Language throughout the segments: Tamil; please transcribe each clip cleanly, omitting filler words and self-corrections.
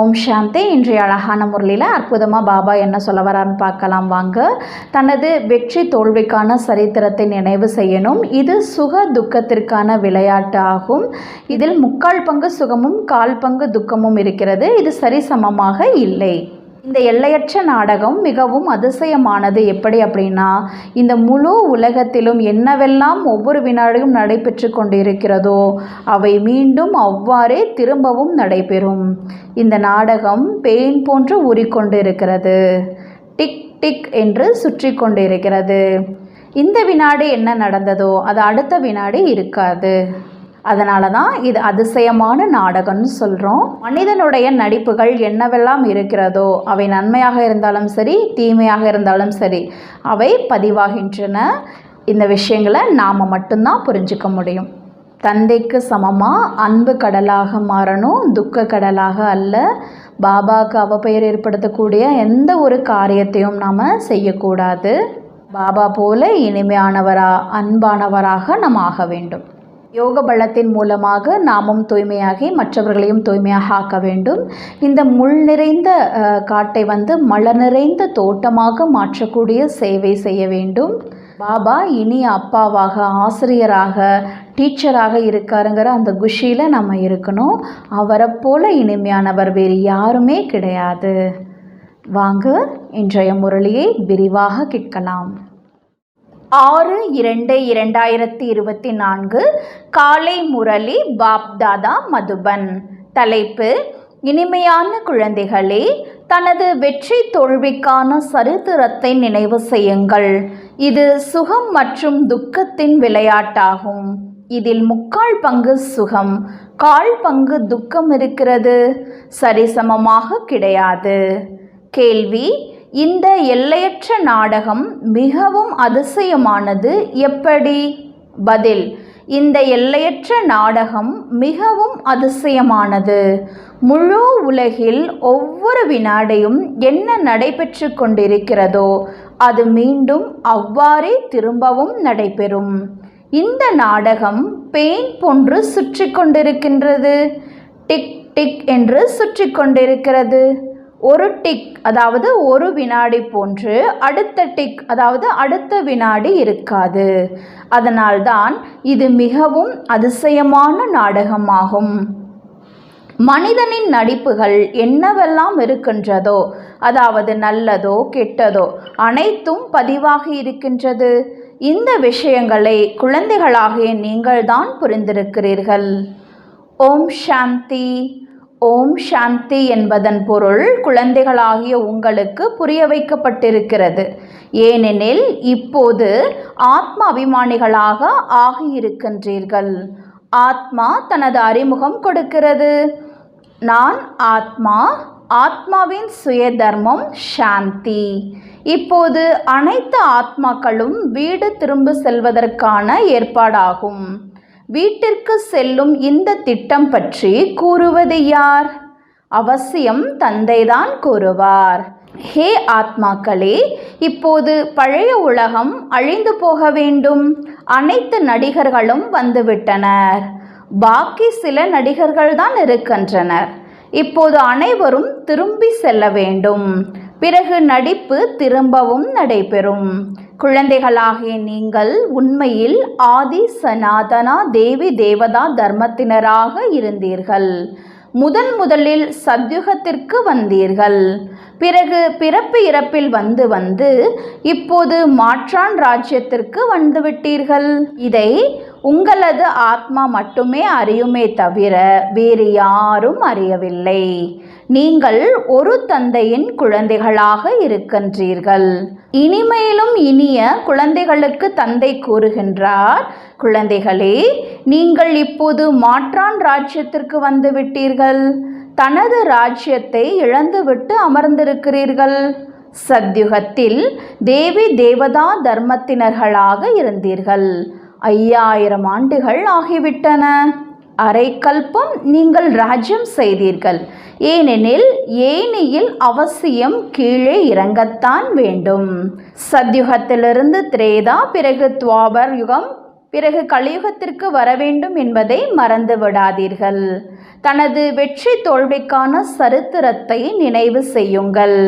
ஓம் சாந்தி. இன்றைய அழகான முரளியில் அற்புதமாக பாபா என்ன சொல்ல வரான்னு பார்க்கலாம் வாங்க. தனது வெற்றி தோல்விக்கான சரித்திரத்தை நினைவு செய்யணும். இது சுக துக்கத்திற்கான விளையாட்டு ஆகும். இதில் 3/4 பங்கு சுகமும் 1/4 பங்கு துக்கமும் இருக்கிறது. இது சரிசமமாக இல்லை. இந்த எல்லையற்ற நாடகம் மிகவும் அதிசயமானது. எப்படி அப்படின்னா, இந்த முழு உலகத்திலும் என்னவெல்லாம் ஒவ்வொரு வினாடியும் நடைபெற்று கொண்டிருக்கிறதோ அவை மீண்டும் அவ்வாறே திரும்பவும் நடைபெறும். இந்த நாடகம் பேன் போன்று ஊறிக்கொண்டிருக்கிறது. டிக் டிக் என்று சுற்றி கொண்டிருக்கிறது. இந்த வினாடி என்ன நடந்ததோ அது அடுத்த வினாடி இருக்காது. அதனால தான் இது அதிசயமான நாடகம்னு சொல்கிறோம். மனிதனுடைய நடிப்புகள் என்னவெல்லாம் இருக்கிறதோ அவை நன்மையாக இருந்தாலும் சரி, தீமையாக இருந்தாலும் சரி, அவை பதிவாகின்றன. இந்த விஷயங்களை நாம் மட்டும்தான் புரிஞ்சிக்க முடியும். தந்தைக்கு சமமாக அன்பு கடலாக மாறணும், துக்க கடலாக அல்ல. பாபாவுக்கு அவப்பெயர் ஏற்படுத்தக்கூடிய எந்த ஒரு காரியத்தையும் நாம் செய்யக்கூடாது. பாபா போல இனிமையானவராக அன்பானவராக நாம் ஆக வேண்டும். யோக பலத்தின் மூலமாக நாமும் தூய்மையாகி மற்றவர்களையும் தூய்மையாக ஆக்க வேண்டும். இந்த முள் நிறைந்த காட்டை மலர் நிறைந்த தோட்டமாக மாற்றக்கூடிய சேவை செய்ய வேண்டும். பாபா இனிய அப்பாவாக, ஆசிரியராக, டீச்சராக இருக்காருங்கிற அந்த குஷியில் நம்ம இருக்கணும். அவரை போல இனிமையானவர் வேறு யாருமே கிடையாது. வாங்க இன்றைய முரளியை விரிவாக கேட்கலாம். 6/2/2024 காலை முரளி பாப்தாதா மதுபன். தலைப்பு: இனிமையான குழந்தைகளே, தனது வெற்றி தோல்விக்கான சரித்திரத்தை நினைவு செய்யுங்கள். இது சுகம் மற்றும் துக்கத்தின் விளையாட்டாகும். இதில் 3/4 பங்கு சுகம், 1/4 பங்கு துக்கம் இருக்கிறது. சரிசமமாக கிடையாது. கேள்வி: இந்த எல்லையற்ற நாடகம் மிகவும் அதிசயமானது எப்படி? பதில்: இந்த எல்லையற்ற நாடகம் மிகவும் அதிசயமானது. முழு உலகில் ஒவ்வொரு வினாடியும் என்ன நடைபெற்று கொண்டிருக்கிறதோ அது மீண்டும் அவ்வாறே திரும்பவும் நடைபெறும். இந்த நாடகம் பேன் போன்று சுற்றி கொண்டிருக்கின்றது. டிக் டிக் என்று சுற்றி கொண்டிருக்கிறது. ஒரு டிக் அதாவது ஒரு வினாடி போன்று அடுத்த டிக் அதாவது அடுத்த வினாடி இருக்காது. அதனால்தான் இது மிகவும் அதிசயமான நாடகமாகும். மனிதனின் நடிப்புகள் என்னவெல்லாம் இருக்கின்றதோ, அதாவது நல்லதோ கெட்டதோ, அனைத்தும் பதிவாகி இருக்கின்றது. இந்த விஷயங்களை குழந்தைகளாகிய நீங்கள்தான் புரிந்திருக்கிறீர்கள். ஓம் சாந்தி. ஓம் சாந்தி என்பதன் பொருள் குழந்தைகளாகிய உங்களுக்கு புரிய வைக்கப்பட்டிருக்கிறது. ஏனெனில் இப்போது ஆத்ம அபிமானிகளாக ஆகியிருக்கின்றீர்கள். ஆத்மா தனது அறிமுகம் கொடுக்கிறது. நான் ஆத்மா, ஆத்மாவின் சுய தர்மம் சாந்தி. இப்போது அனைத்து ஆத்மாக்களும் வீடு திரும்ப செல்வதற்கான ஏற்பாடாகும். வீட்டிற்கு செல்லும் இந்த திட்டம் பற்றி கூறுவது யார்? அவசியம் தந்தைதான் கூறுவார். ஹே ஆத்மாக்களே, இப்போது பழைய உலகம் அழிந்து போக வேண்டும். அனைத்து நடிகர்களும் வந்துவிட்டனர். பாக்கி சில நடிகர்கள் தான் இருக்கின்றனர். இப்போது அனைவரும் திரும்பி செல்ல வேண்டும். பிறகு நடிப்பு திரும்பவும் நடைபெறும். குழந்தைகளாகிய நீங்கள் உண்மையில் ஆதி சனாதனா தேவி தேவதா தர்மத்தினராக இருந்தீர்கள். முதலில் சத்யுகத்திற்கு வந்தீர்கள். பிறகு பிறப்பு இறப்பில் வந்து இப்போது மாற்றான் ராஜ்யத்திற்கு வந்துவிட்டீர்கள். இதை உங்களது ஆத்மா மட்டுமே அறியுமே தவிர வேறு யாரும் அறியவில்லை. நீங்கள் ஒரு தந்தையின் குழந்தைகளாக இருக்கின்றீர்கள். இனிமையிலும் இனிய குழந்தைகளுக்கு தந்தை கூறுகின்றார், குழந்தைகளே, நீங்கள் இப்போது மாற்றான் ராஜ்யத்திற்கு வந்துவிட்டீர்கள். தனது ராஜ்யத்தை இழந்துவிட்டு அமர்ந்திருக்கிறீர்கள். சத்யுகத்தில் தேவி தேவதா தர்மத்தினர்களாக இருந்தீர்கள். 5000 ஆண்டுகள் ஆகிவிட்டன. அரை கல்பம் நீங்கள் ராஜ்யம் செய்தீர்கள். ஏனெனில் ஏணியில் அவசியம் கீழே இறங்கத்தான் வேண்டும். சத்யுகத்திலிருந்து திரேதா, பிறகு துவாபர் யுகம், பிறகு கலியுகத்திற்கு வரவேண்டும் என்பதை மறந்து விடாதீர்கள். தனது வெற்றி தோல்விக்கான சரித்திரத்தை நினைவு செய்யுங்கள்.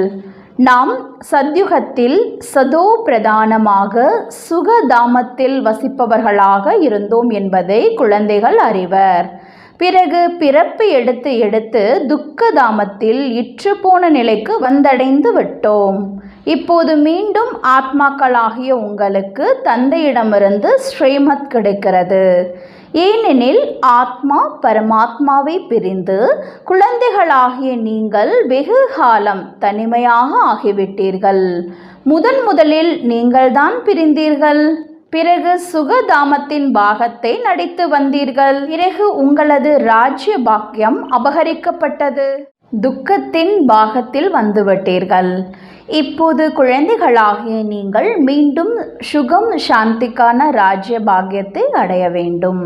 நாம் சத்யுகத்தில் சதோ பிரதானமாக சுகதாமத்தில் வசிப்பவர்களாக இருந்தோம் என்பதை குழந்தைகள் அறிவர். பிறகு பிறப்பு எடுத்து எடுத்து துக்கதாமத்தில் இற்றுப்போன நிலைக்கு வந்தடைந்து விட்டோம். இப்போது மீண்டும் ஆத்மாக்களாகிய உங்களுக்கு தந்தையிடமிருந்து ஸ்ரீமத் கிடைக்கிறது. ஏனெனில் ஆத்மா பரமாத்மாவை பிரிந்து குழந்தைகளாகிய நீங்கள் வெகு காலம் தனிமையாக ஆகிவிட்டீர்கள். முதலில் நீங்கள்தான் பிரிந்தீர்கள். பிறகு சுகதாமத்தின் பாகத்தை நடித்து வந்தீர்கள். பிறகு உங்களது ராஜ்ய பாக்கியம் அபகரிக்கப்பட்டது. துக்கத்தின் பாகத்தில் வந்துவிட்டீர்கள். இப்போது குழந்தைகளாகிய நீங்கள் மீண்டும் சுகம் சாந்திக்கான ராஜ்ய பாக்கியத்தை அடைய வேண்டும்.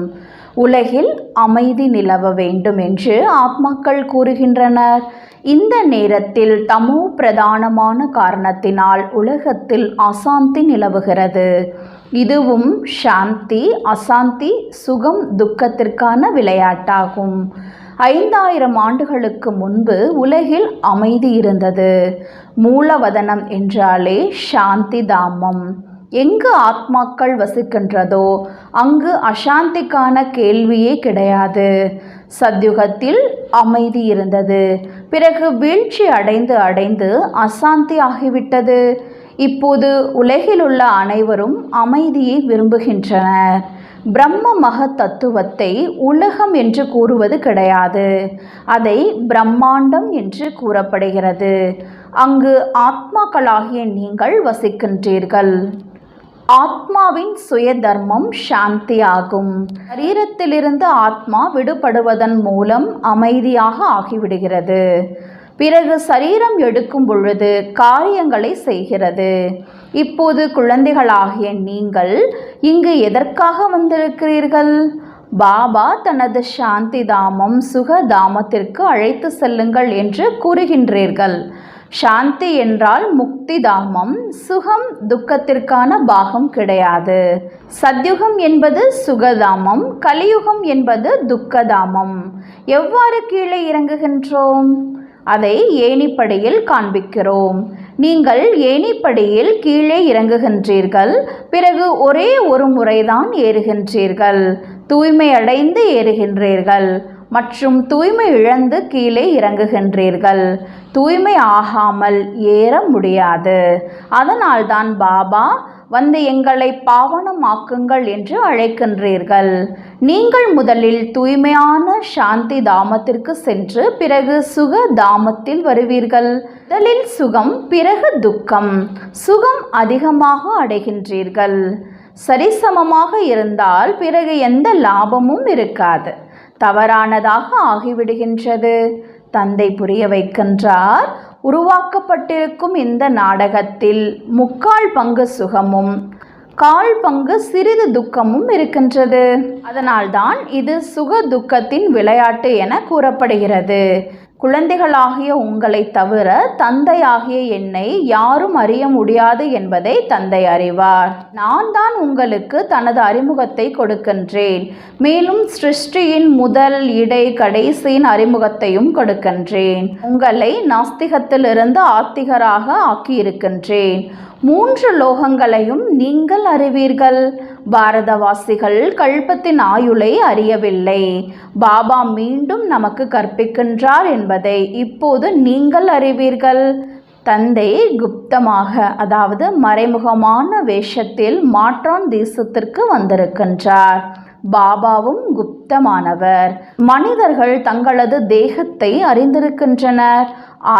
உலகில் அமைதி நிலவ வேண்டும் என்று ஆத்மாக்கள் கூறுகின்றனர். இந்த நேரத்தில் தமோ பிரதானமான காரணத்தினால் உலகத்தில் அசாந்தி நிலவுகிறது. இதுவும் சாந்தி அசாந்தி சுகம் துக்கத்திற்கான விளையாட்டாகும். 5000 ஆண்டுகளுக்கு முன்பு உலகில் அமைதி இருந்தது. மூலவதனம் என்றாலே சாந்தி தாமம். எங்கு ஆத்மாக்கள் வசிக்கின்றதோ அங்கு அசாந்திக்கான கேள்வியே கிடையாது. சத்யுகத்தில் அமைதி இருந்தது. பிறகு வீழ்ச்சி அடைந்து அசாந்தி ஆகிவிட்டது. இப்போது உலகிலுள்ள அனைவரும் அமைதியை விரும்புகின்றனர். பிரம்ம மக தத்துவத்தை உலகம் என்று கூறுவது கிடையாது. அதை பிரம்மாண்டம் என்று கூறப்படுகிறது. அங்கு ஆத்மாக்களாகிய நீங்கள் வசிக்கின்றீர்கள். ஆத்மாவின் சுய தர்மம் சாந்தி ஆகும். சரீரத்திலிருந்து ஆத்மா விடுபடுவதன் மூலம் அமைதியாக ஆகிவிடுகிறது. பிறகு சரீரம் எடுக்கும் பொழுது காரியங்களை செய்கிறது. இப்போது குழந்தைகளாகிய நீங்கள் இங்கு எதற்காக வந்திருக்கிறீர்கள்? பாபா தனது சாந்தி தாமம் சுகதாமத்திற்கு அழைத்து செல்லுங்கள் என்று கூறுகின்றீர்கள். சாந்தி என்றால் முக்தி தாமம், சுகம் துக்கத்திற்கான பாகம் கிடையாது. சத்யுகம் என்பது சுகதாமம், கலியுகம் என்பது துக்கதாமம். எவ்வாறு கீழே இறங்குகின்றோம்? அதை ஏணிப்படியில் காண்பிக்கிறோம். நீங்கள் ஏணிப்படியில் கீழே இறங்குகின்றீர்கள். பிறகு ஒரே ஒரு முறைதான் ஏறுகின்றீர்கள். தூய்மை அடைந்து ஏறுகின்றீர்கள் மற்றும் தூய்மை இழந்து கீழே இறங்குகின்றீர்கள். தூய்மை ஆகாமல் ஏற முடியாது. அதனால்தான் பாபா வந்து எங்களை பாவனமாக்குங்கள் என்று அழைக்கின்றீர்கள். நீங்கள் முதலில் தூய்மையான சாந்தி தாமத்திற்கு சென்று பிறகு சுக தாமத்தில் வருவீர்கள். முதலில் சுகம், பிறகு துக்கம். சுகம் அதிகமாக அடைகின்றீர்கள். சரிசமமாக இருந்தால் பிறகு எந்த லாபமும் இருக்காது. தவறானதாக ஆகிவிடுகின்றது. தந்தை புரிய வைக்கின்றார், உருவாக்கப்பட்டிருக்கும் இந்த நாடகத்தில் 3/4 பங்கு சுகமும் 1/4 பங்கு சிறிது துக்கமும் இருக்கின்றது. அதனால்தான் இது சுக துக்கத்தின் விளையாட்டு என கூறப்படுகிறது. குழந்தைகளாகிய உங்களை தவிர தந்தையாகிய என்னை யாரும் அறிய முடியாது என்பதை தந்தை அறிவார். நான் தான் உங்களுக்கு தனது அறிமுகத்தை கொடுக்கின்றேன். மேலும் சிருஷ்டியின் முதல் இடை கடைசியின் அறிமுகத்தையும் கொடுக்கின்றேன். உங்களை நாஸ்திகத்திலிருந்து ஆத்திகராக ஆக்கியிருக்கின்றேன். 3 லோகங்களையும் நீங்கள் அறிவீர்கள். பாரதவாசிகள் கல்பத்தின் ஆயுளை அறியவில்லை. பாபா மீண்டும் நமக்கு கற்பிக்கின்றார் என்பதை இப்போது நீங்கள் அறிவீர்கள். தந்தை குப்தமாக, அதாவது மறைமுகமான வேஷத்தில் மாற்றான் தேசத்திற்கு வந்திருக்கின்றார். பாபாவும் குப்தமானவர். மனிதர்கள் தங்களது தேகத்தை அறிந்திருக்கின்றனர்,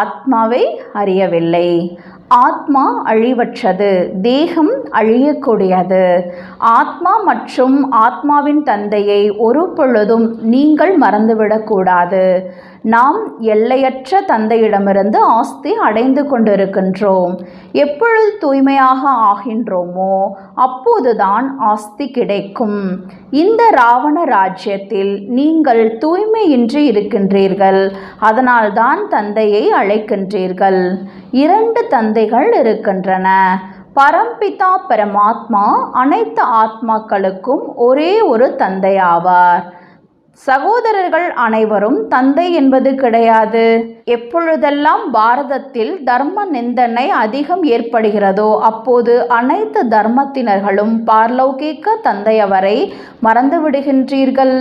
ஆத்மாவை அறியவில்லை. ஆத்மா அழிவற்றது, தேகம் அழியக்கூடியது. ஆத்மா மற்றும் ஆத்மாவின் தந்தையை ஒரு பொழுதும் நீங்கள் மறந்துவிடக்கூடாது. நாம் எல்லையற்ற தந்தையிடமிருந்து ஆஸ்தி அடைந்து கொண்டிருக்கின்றோம். எப்பொழுது தூய்மையாக ஆகின்றோமோ அப்போதுதான் ஆஸ்தி கிடைக்கும். இந்த ராவண ராஜ்யத்தில் நீங்கள் தூய்மையின்றி இருக்கின்றீர்கள். அதனால்தான் தந்தையை அழைக்கின்றீர்கள். 2 தந்தைகள் இருக்கின்றன. பரம்பிதா பரமாத்மா அனைத்து ஆத்மாக்களுக்கும் ஒரே ஒரு தந்தை ஆவார். சகோதரர்கள் அனைவரும் தந்தை என்பது கிடையாது. எப்பொழுதெல்லாம் பாரதத்தில் தர்ம நிந்தனை அதிகம் ஏற்படுகிறதோ அப்போது அனைத்து தர்மத்தினர்களும் பார்லௌகிக தந்தையவரை மறந்துவிடுகின்றீர்கள்.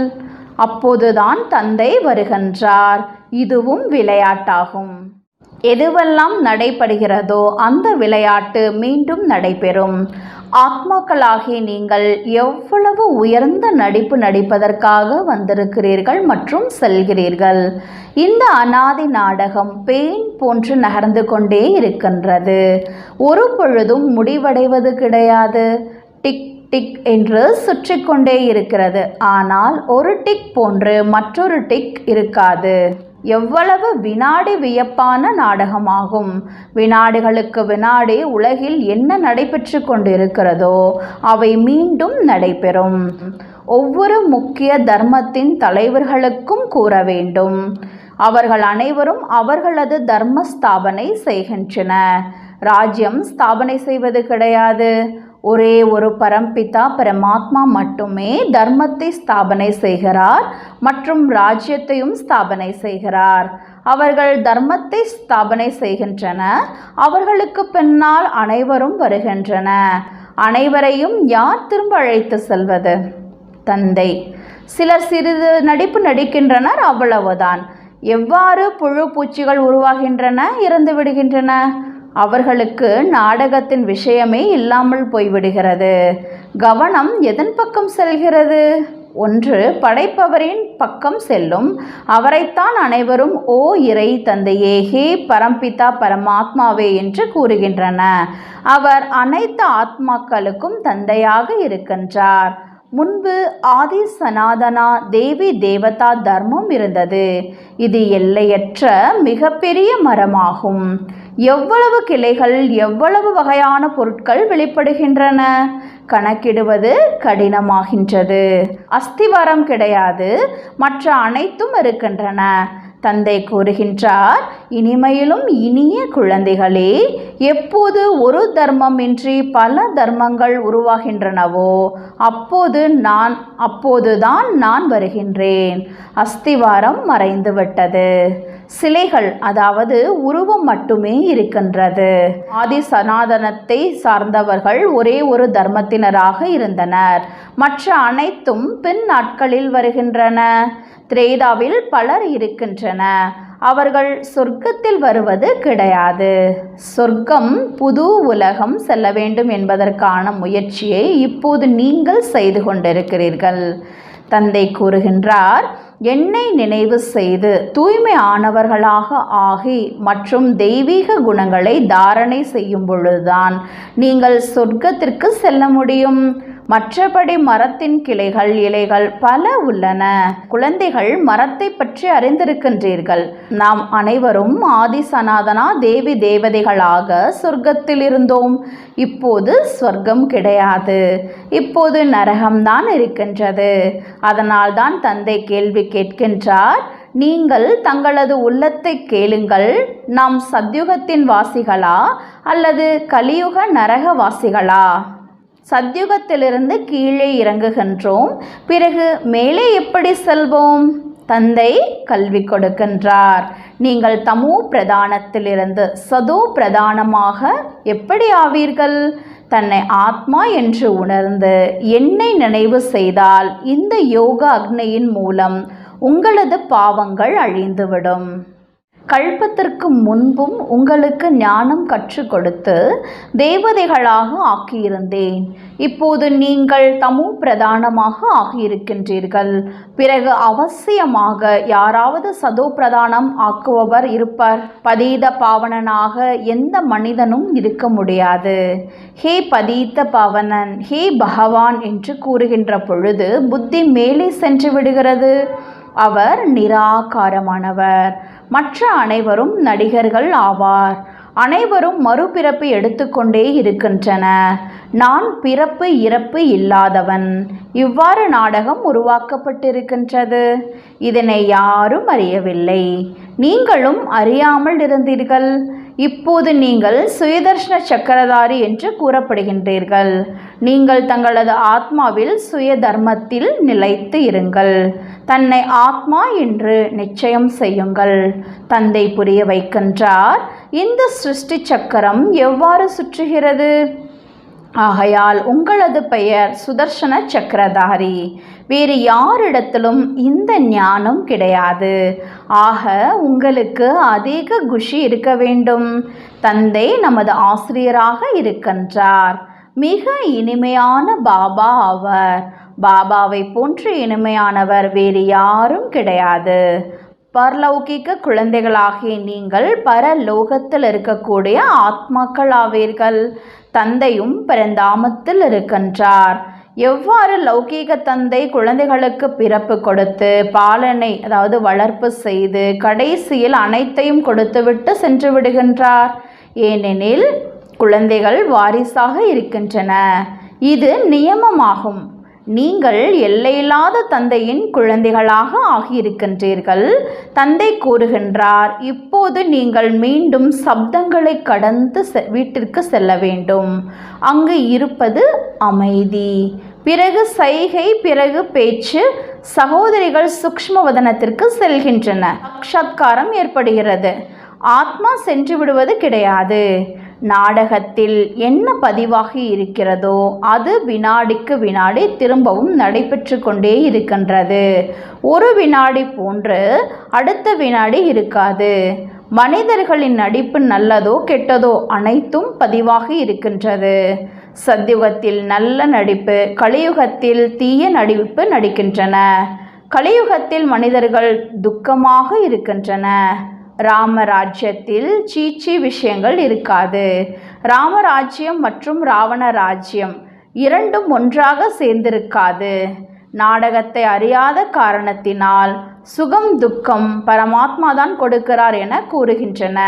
அப்போதுதான் தந்தை வருகின்றார். இதுவும் விளையாட்டாகும். எதுவெல்லாம் நடைபெறுகிறதோ அந்த விளையாட்டு மீண்டும் நடைபெறும். ஆத்மாக்களாகிய நீங்கள் எவ்வளவு உயர்ந்த நடிப்பு நடிப்பதற்காக வந்திருக்கிறீர்கள் மற்றும் செல்கிறீர்கள். இந்த அனாதி நாடகம் பேன் போன்று நகர்ந்து கொண்டே இருக்கின்றது. ஒரு பொழுதும் முடிவடைவது கிடையாது. டிக் டிக் என்று சுற்றி கொண்டே இருக்கிறது. ஆனால் ஒரு டிக் போன்று மற்றொரு டிக் இருக்காது. எவ்வளவு வினாடி வியப்பான நாடகமாகும். வினாடிகளுக்கு வினாடி உலகில் என்ன நடைபெற்று கொண்டிருக்கிறதோ அவை மீண்டும் நடைபெறும். ஒவ்வொரு முக்கிய தர்மத்தின் தலைவர்களுக்கும் கூற வேண்டும். அவர்கள் அனைவரும் அவர்களது தர்ம ஸ்தாபனை செய்கின்றனர். ராஜ்யம் ஸ்தாபனை செய்வது கிடையாது. ஒரே ஒரு பரம்பிதா பரமாத்மா மட்டுமே தர்மத்தை ஸ்தாபனை செய்கிறார் மற்றும் ராஜ்யத்தையும் ஸ்தாபனை செய்கிறார். அவர்கள் தர்மத்தை ஸ்தாபனை செய்கின்றனர். அவர்களுக்கு பின்னால் அனைவரும் வருகின்றனர். அனைவரையும் யார் திரும்ப அழைத்து செல்வது? தந்தை. சிலர் சிறிது நடிப்பு நடிக்கின்றனர், அவ்வளவுதான். எவ்வாறு புழு பூச்சிகள் உருவாகின்றன, இறந்து விடுகின்றன? அவர்களுக்கு நாடகத்தின் விஷயமே இல்லாமல் போய்விடுகிறது. கவனம் எதன் பக்கம் செல்கிறது? ஒன்று படைப்பவரின் பக்கம் செல்லும். அவரைத்தான் அனைவரும் ஓ இறை தந்தையே, ஹே பரம்பிதா பரமாத்மாவே என்று கூறுகின்றனர். அவர் அனைத்து ஆத்மாக்களுக்கும் தந்தையாக இருக்கின்றார். முன்பு ஆதி சனாதனா தேவி தேவதா தர்மம் இருந்தது. இது எல்லையற்ற மிகப்பெரிய மரமாகும். எவ்வளவு கிளைகள், எவ்வளவு வகையான பொருட்கள் வெளிப்படுகின்றன, கணக்கிடுவது கடினமாகின்றது. அஸ்திவாரம் கிடையாது, மற்ற அனைத்தும் இருக்கின்றன. தந்தை கூறுகின்றார், இனிமையிலும் இனிய குழந்தைகளே, எப்போது ஒரு தர்மமின்றி பல தர்மங்கள் உருவாகின்றனவோ அப்போதுதான் நான் வருகின்றேன். அஸ்திவாரம் மறைந்துவிட்டது. சிலைகள், அதாவது உருவம் மட்டுமே இருக்கின்றது. ஆதி சனாதனத்தை சார்ந்தவர்கள் ஒரே ஒரு தர்மத்தினராக இருந்தனர். மற்ற அனைத்தும் பின் நாட்களில் வருகின்றன. திரேதாவில் பலர் இருக்கின்றன. அவர்கள் சொர்க்கத்தில் வருவது கிடையாது. சொர்க்கம், புது உலகம் செல்ல வேண்டும் என்பதற்கான முயற்சியை இப்போது நீங்கள் செய்து கொண்டிருக்கிறீர்கள். தந்தை கூறுகின்றார், என்னை நினைவு செய்து தூய்மை ஆனவர்களாக ஆகி மற்றும் தெய்வீக குணங்களை தாரணை செய்யும் பொழுதுதான் நீங்கள் சொர்க்கத்திற்கு செல்ல முடியும். மற்றபடி மரத்தின் கிளைகள், இலைகள் பல உள்ளன. குழந்தைகள், மரத்தை பற்றி அறிந்திருக்கின்றீர்கள். நாம் அனைவரும் ஆதி சனாதனா தேவி தேவதைகளாக சொர்க்கத்தில் இருந்தோம். இப்போது சொர்க்கம் கிடையாது. இப்போது நரகம்தான் இருக்கின்றது. அதனால்தான் தந்தை கேள்வி கேட்கின்றார், நீங்கள் தங்களது உள்ளத்தை கேளுங்கள். நாம் சத்யுகத்தின் வாசிகளா அல்லது கலியுக நரக வாசிகளா? சத்யுகத்திலிருந்து கீழே இறங்குகின்றோம். பிறகு மேலே எப்படி செல்வோம்? தந்தை கல்வி கொடுக்கின்றார். நீங்கள் தமோ பிரதானத்திலிருந்து சதோ பிரதானமாக எப்படி ஆவீர்கள்? தன்னை ஆத்மா என்று உணர்ந்து என்னை நினைவு செய்தால் இந்த யோக அக்னியின் மூலம் உங்களது பாவங்கள் அழிந்துவிடும். கல்பத்திற்கு முன்பும் உங்களுக்கு ஞானம் கற்றுக் கொடுத்து தேவதைகளாக ஆக்கியிருந்தேன். இப்போது நீங்கள் தமோ பிரதானமாக ஆகியிருக்கின்றீர்கள். பிறகு அவசியமாக யாராவது சதோ பிரதானம் ஆக்குபவர் இருப்பார். பதீத பாவனனாக எந்த மனிதனும் இருக்க முடியாது. ஹே பதீத பாவனன், ஹே பகவான் என்று கூறுகின்ற பொழுது புத்தி மேலே சென்று விடுகிறது. அவர் நிராகாரமானவர். மற்ற அனைவரும் நடிகர்கள் ஆவார். அனைவரும் மறுபிறப்பு எடுத்துக்கொண்டே இருக்கின்றனர். நான் பிறப்பு இறப்பு இல்லாதவன். இவ்வாறு நாடகம் உருவாக்கப்பட்டிருக்கின்றது. இதனை யாரும் அறியவில்லை. நீங்களும் அறியாமல் இருந்தீர்கள். இப்போது நீங்கள் சுயதர்ஷன சக்கரதாரி என்று கூறப்படுகின்றீர்கள். நீங்கள் தங்களது ஆத்மாவில் சுய தர்மத்தில் நிலைத்து இருங்கள். தன்னை ஆத்மா என்று நிச்சயம் செய்யுங்கள். தந்தை புரிய வைக்கின்றார், இந்த சிருஷ்டி சக்கரம் எவ்வாறு சுற்றுகிறது. ஆகையால் உங்களது பெயர் சுதர்சன சக்கரதாரி. வேறு யாரிடத்திலும் இந்த ஞானம் கிடையாது. ஆக உங்களுக்கு அதிக குஷி இருக்க வேண்டும். தந்தை நமது ஆசிரியராக இருக்கின்றார். மிக இனிமையான பாபா ஆவர். பாபாவை போன்று இனிமையானவர் வேறு யாரும் கிடையாது. பரலௌகிக குழந்தைகளாகிய நீங்கள் பரலோகத்தில் இருக்கக்கூடிய ஆத்மாக்கள் ஆவீர்கள். தந்தையும் பரந்தாமத்தில் இருக்கின்றார். எவ்வாறு லௌகீக தந்தை குழந்தைகளுக்கு பிறப்பு கொடுத்து பாலனை அதாவது வளர்ப்பு செய்து கடைசியில் அனைத்தையும் கொடுத்துவிட்டு சென்று விடுகின்றார். ஏனெனில் குழந்தைகள் வாரிசாக இருக்கின்றன. இது நியமமாகும். நீங்கள் எல்லையில்லாத தந்தையின் குழந்தைகளாக ஆகியிருக்கின்றீர்கள். தந்தை கூறுகின்றார், இப்போது நீங்கள் மீண்டும் சப்தங்களை கடந்து வீட்டிற்கு செல்ல வேண்டும். அங்கு இருப்பது அமைதி. பிறகு சைகை, பிறகு பேச்சு. சகோதரிகள் சூக்ஷ்ம வதனத்திற்கு செல்கின்றன. சாட்சாத்காரம் ஏற்படுகிறது. ஆத்மா சென்று விடுவது கிடையாது. நாடகத்தில் என்ன பதிவாகி இருக்கிறதோ அது வினாடிக்கு வினாடி திரும்பவும் நடைபெற்று கொண்டே இருக்கின்றது. ஒரு வினாடி போன்று அடுத்த வினாடி இருக்காது. மனிதர்களின் நடிப்பு நல்லதோ கெட்டதோ அனைத்தும் பதிவாகி இருக்கின்றது. சத்யுகத்தில் நல்ல நடிப்பு, கலியுகத்தில் தீய நடிப்பு நடிக்கின்றன. கலியுகத்தில் மனிதர்கள் துக்கமாக இருக்கின்றன. ராமராஜ்யத்தில் சீச்சி விஷயங்கள் இருக்காது. ராமராஜ்யம் மற்றும் ராவண ராஜ்யம் இரண்டும் ஒன்றாக சேர்ந்திருக்காது. நாடகத்தை அறியாத காரணத்தினால் சுகம் துக்கம் பரமாத்மா தான் கொடுக்கிறார் என கூறுகின்றன.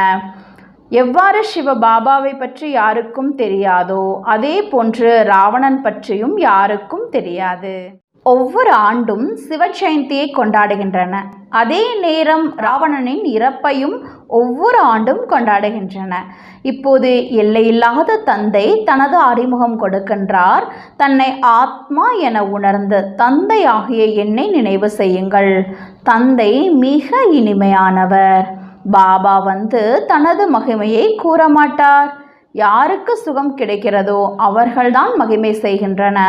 எவ்வாறு சிவ பாபாவை பற்றி யாருக்கும் தெரியாதோ அதே போன்று ராவணன் பற்றியும் யாருக்கும் தெரியாது. ஒவ்வொரு ஆண்டும் சிவ ஜெயந்தியை கொண்டாடுகின்றன. அதே நேரம் ராவணனின் இறப்பையும் ஒவ்வொரு ஆண்டும் கொண்டாடுகின்றன. இப்போது எல்லையில்லாத தந்தை தனது அறிமுகம் கொடுக்கின்றார். தன்னை ஆத்மா என உணர்ந்து தந்தை ஆகிய என்னை நினைவு செய்யுங்கள். தந்தை மிக இனிமையானவர். பாபா வந்து தனது மகிமையை கூற மாட்டார். யாருக்கு சுகம் கிடைக்கிறதோ அவர்கள்தான் மகிமை செய்கின்றன.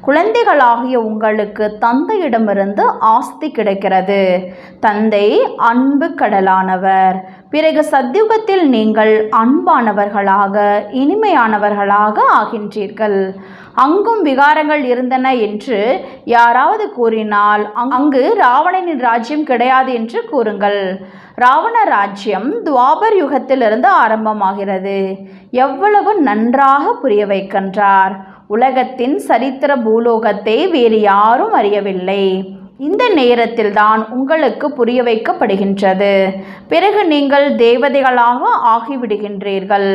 குழந்தைகளாகிய உங்களுக்கு தந்தையிடமிருந்து ஆஸ்தி கிடைக்கிறது. தந்தை அன்பு கடலானவர். பிறகு சத்யுகத்தில் நீங்கள் அன்பானவர்களாக இனிமையானவர்களாக ஆகின்றீர்கள். அங்கும் விகாரங்கள் இருந்தன என்று யாராவது கூறினால் அங்கு ராவணனின் ராஜ்யம் கிடையாது என்று கூறுங்கள். ராவண ராஜ்யம் துவாபர் யுகத்திலிருந்து ஆரம்பமாகிறது. எவ்வளவு நன்றாக புரிய வைக்கின்றார். உலகத்தின் சரித்திர பூலோகத்தை வேறு யாரும் அறியவில்லை. இந்த நேரத்தில் தான் உங்களுக்கு புரிய வைக்கப்படுகின்றது. பிறகு நீங்கள் தேவதைகளாக ஆகிவிடுகின்றீர்கள்.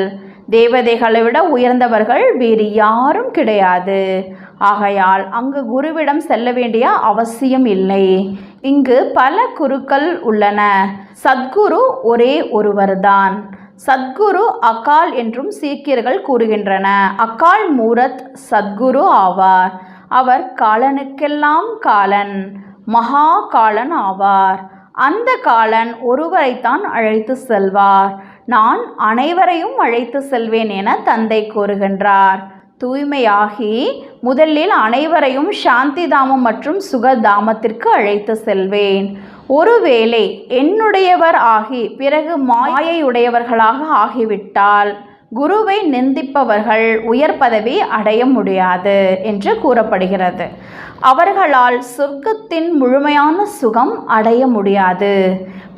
தேவதைகளை விட உயர்ந்தவர்கள் வேறு யாரும் கிடையாது. ஆகையால் அங்கு குருவிடம் செல்ல வேண்டிய அவசியம் இல்லை. இங்கு பல குருக்கள் உள்ளன. சத்குரு ஒரே ஒருவர்தான். சத்குரு அகால் என்றும் சீக்கியர்கள் கூறுகின்றன. அகால் மூரத் சத்குரு ஆவார். அவர் காலனுக்கெல்லாம் காலன், மகா காலன் ஆவார். அந்த காலன் ஒருவரைத்தான் அழைத்து செல்வார். நான் அனைவரையும் அழைத்து செல்வேன் என தந்தை கூறுகின்றார். தூய்மையாகி முதலில் அனைவரையும் சாந்தி தாமம் மற்றும் சுகதாமத்திற்கு அழைத்து செல்வேன். ஒருவேளை என்னுடையவர் ஆகி பிறகு மாயையுடையவர்களாக ஆகிவிட்டால் குருவை நிந்திப்பவர்கள் உயர் பதவி அடைய முடியாது என்று கூறப்படுகிறது. அவர்களால் சொர்க்கத்தின் முழுமையான சுகம் அடைய முடியாது.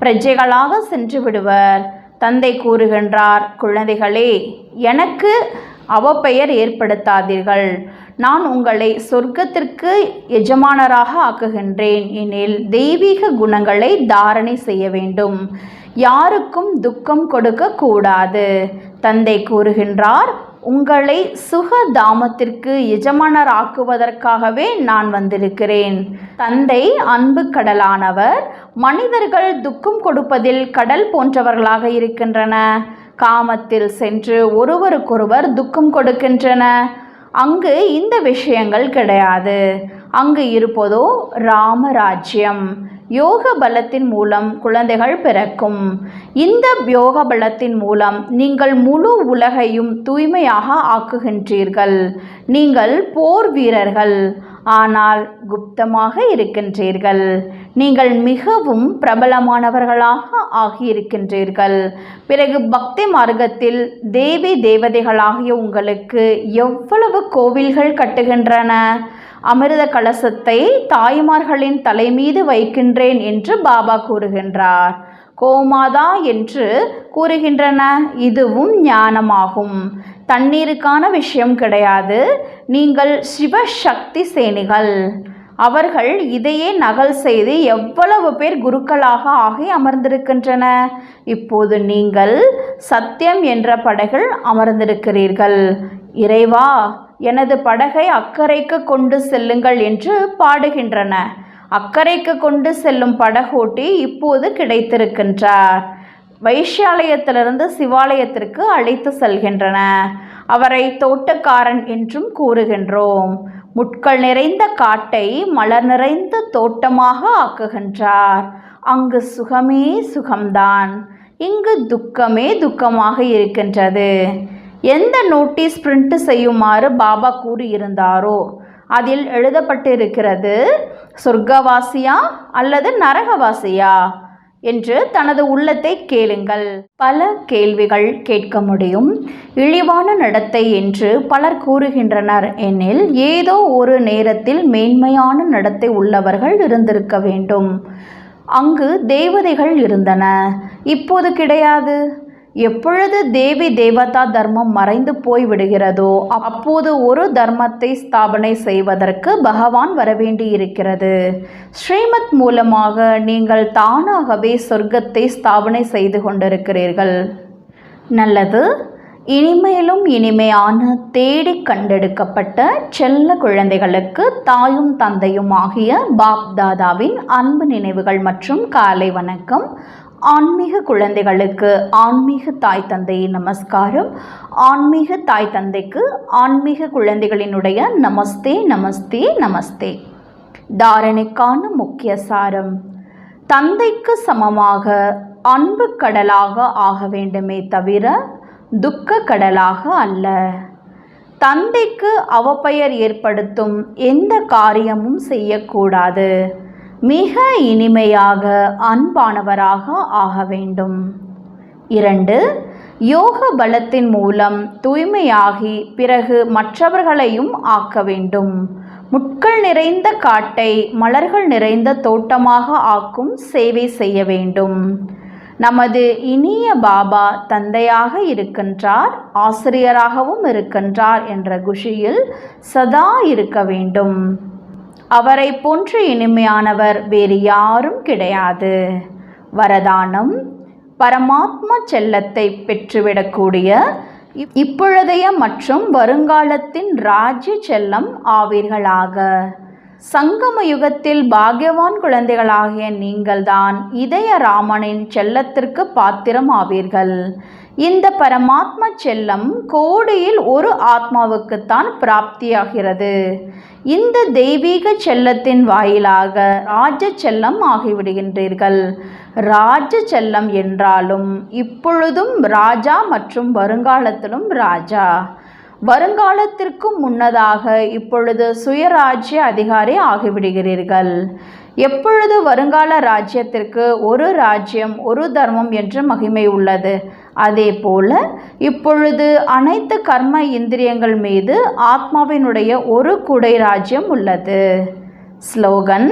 பிரஜைகளாக சென்று விடுவர். தந்தை கூறுகின்றார், குழந்தைகளே, எனக்கு அவப்பெயர் ஏற்படுத்தாதீர்கள். நான் உங்களை சொர்க்கத்திற்கு எஜமானராக ஆக்குகின்றேன். எனில் தெய்வீக குணங்களை தாரணை செய்ய வேண்டும். யாருக்கும் துக்கம் கொடுக்க கூடாது. தந்தை கூறுகின்றார், உங்களை சுகதாமத்திற்கு எஜமானராக்குவதற்காகவே நான் வந்திருக்கிறேன். தந்தை அன்பு கடலானவர். மனிதர்கள் துக்கம் கொடுப்பதில் கடல் போன்றவர்களாக இருக்கின்றன. காமத்தில் சென்று ஒருவருக்கொருவர் துக்கம் கொடுக்கின்றன. அங்கு இந்த விஷயங்கள் கிடையாது. அங்கு இருப்பதோ ராமராஜ்யம். யோக பலத்தின் மூலம் குழந்தைகள் பிறக்கும். இந்த யோக பலத்தின் மூலம் நீங்கள் முழு உலகையும் தூய்மையாக ஆக்குகின்றீர்கள். நீங்கள் போர் வீரர்கள், ஆனால் குப்தமாக இருக்கின்றீர்கள். நீங்கள் மிகவும் பிரபலமானவர்களாக ஆகியிருக்கின்றீர்கள். பிறகு பக்தி மார்க்கத்தில் தேவி தேவதைகளாகிய உங்களுக்கு எவ்வளவு கோவில்கள் கட்டுகின்றன. அமிர்த கலசத்தை தாய்மார்களின் தலை மீது வைக்கின்றேன் என்று பாபா கூறுகின்றார். கோமாதா என்று கூறுகின்றன. இதுவும் ஞானமாகும். தண்ணீருக்கான விஷயம் கிடையாது. நீங்கள் சிவசக்தி சேனிகள். அவர்கள் இதையே நகல் செய்து எவ்வளவு பேர் குருக்களாக ஆகி அமர்ந்திருக்கின்றன. இப்போது நீங்கள் சத்தியம் என்ற படகில் அமர்ந்திருக்கிறீர்கள். இறைவா, எனது படகை அக்கறைக்கு கொண்டு செல்லுங்கள் என்று பாடுகின்றன. அக்கறைக்கு கொண்டு செல்லும் படகோட்டி இப்போது கிடைத்திருக்கின்றார். வைஷ்யாலயத்திலிருந்து சிவாலயத்திற்கு அழைத்து செல்கின்றன. அவரை தோட்டக்காரன் என்றும் கூறுகின்றோம். முட்கள் நிறைந்த காட்டை மலர் நிறைந்த தோட்டமாக ஆக்குகின்றார். அங்கு சுகமே சுகம்தான், இங்கு துக்கமே துக்கமாக இருக்கின்றது. எந்த நோட்டீஸ் பிரிண்ட் செய்யுமாறு பாபா கூறியிருந்தாரோ அதில் எழுதப்பட்டிருக்கிறது, சொர்க்கவாசியா அல்லது நரகவாசியா என்று தனது உள்ளத்தை கேளுங்கள். பல கேள்விகள் கேட்க முடியும். இழிவான நடத்தை என்று பலர் கூறுகின்றனர் எனில் ஏதோ ஒரு நேரத்தில் மேன்மையான நடத்தை உள்ளவர்கள் இருந்திருக்க வேண்டும். அங்கு தேவதைகள் இருந்தன, இப்போது கிடையாது. எப்பொழுது தேவி தேவதா தர்மம் மறைந்து போய் விடுகிறதோ அப்போது ஒரு தர்மத்தை ஸ்தாபனை செய்வதற்கு பகவான் வரவேண்டியிருக்கிறது. ஸ்ரீமத் மூலமாக நீங்கள் தானாகவே சொர்க்கத்தை ஸ்தாபனை செய்து கொண்டிருக்கிறீர்கள். நல்லது. இனிமேலும் இனிமையான தேடி கண்டெடுக்கப்பட்ட செல்ல குழந்தைகளுக்கு தாயும் தந்தையும் ஆகிய பாப் தாதாவின் அன்பு நினைவுகள் மற்றும் காலை வணக்கம். ஆன்மீக குழந்தைகளுக்கு ஆன்மீக தாய் தந்தையின் நமஸ்காரம். ஆன்மீக தாய் தந்தைக்கு ஆன்மீக குழந்தைகளினுடைய நமஸ்தே நமஸ்தே நமஸ்தே. தாரணைக்கான முக்கிய சாரம்: தந்தைக்கு சமமாக அன்பு கடலாக ஆக வேண்டுமே தவிர துக்க கடலாக அல்ல. தந்தைக்கு அவப்பெயர் ஏற்படுத்தும் எந்த காரியமும் செய்யக்கூடாது. மிக இனிமையாக அன்பானவராக ஆக வேண்டும். 2. யோக பலத்தின் மூலம் தூய்மையாகி பிறகு மற்றவர்களையும் ஆக்க வேண்டும். முட்கள் நிறைந்த காட்டை மலர்கள் நிறைந்த தோட்டமாக ஆக்கும் சேவை செய்ய வேண்டும். நமது இனிய பாபா தந்தையாக இருக்கின்றார், ஆசிரியராகவும் இருக்கின்றார் என்ற குஷியில் சதா இருக்க வேண்டும். அவரை போன்று இனிமையானவர் வேறு யாரும் கிடையாது. வரதானம்: பரமாத்மா செல்லத்தை பெற்றுவிடக்கூடிய இப்பொழுதைய மற்றும் வருங்காலத்தின் ராஜ்ய செல்லம் ஆவீர்களாக. சங்கம யுகத்தில் பாக்யவான் குழந்தைகளாகிய நீங்கள்தான் இதய ராமனின் செல்லத்திற்கு பாத்திரம் ஆவீர்கள். இந்த பரமாத்மா செல்லம் கோடியில் ஒரு ஆத்மாவுக்குத்தான் பிராப்தியாகிறது. இந்த தெய்வீக செல்லத்தின் வாயிலாக ராஜ செல்லம் ஆகிவிடுகின்றீர்கள். ராஜ செல்லம் என்றாலும் இப்பொழுதும் ராஜா மற்றும் வருங்காலத்திலும் ராஜா. வருங்காலத்திற்கும் முன்னதாக இப்பொழுது சுயராஜ்ய அதிகாரி ஆகிவிடுகிறீர்கள். எப்பொழுது வருங்கால ராஜ்யத்திற்கு ஒரு ராஜ்யம் ஒரு தர்மம் என்று மகிமை உள்ளது, அதே போல இப்பொழுது அனைத்து கர்ம இந்திரியங்கள் மீது ஆத்மாவினுடைய ஒரு குடை ராஜ்யம் உள்ளது. ஸ்லோகன்: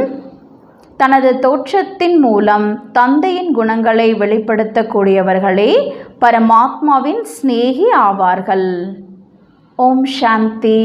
தனது தோற்றத்தின் மூலம் தந்தையின் குணங்களை வெளிப்படுத்தக்கூடியவர்களே பரமாத்மாவின் சிநேகி ஆவார்கள். ஓம் சாந்தி.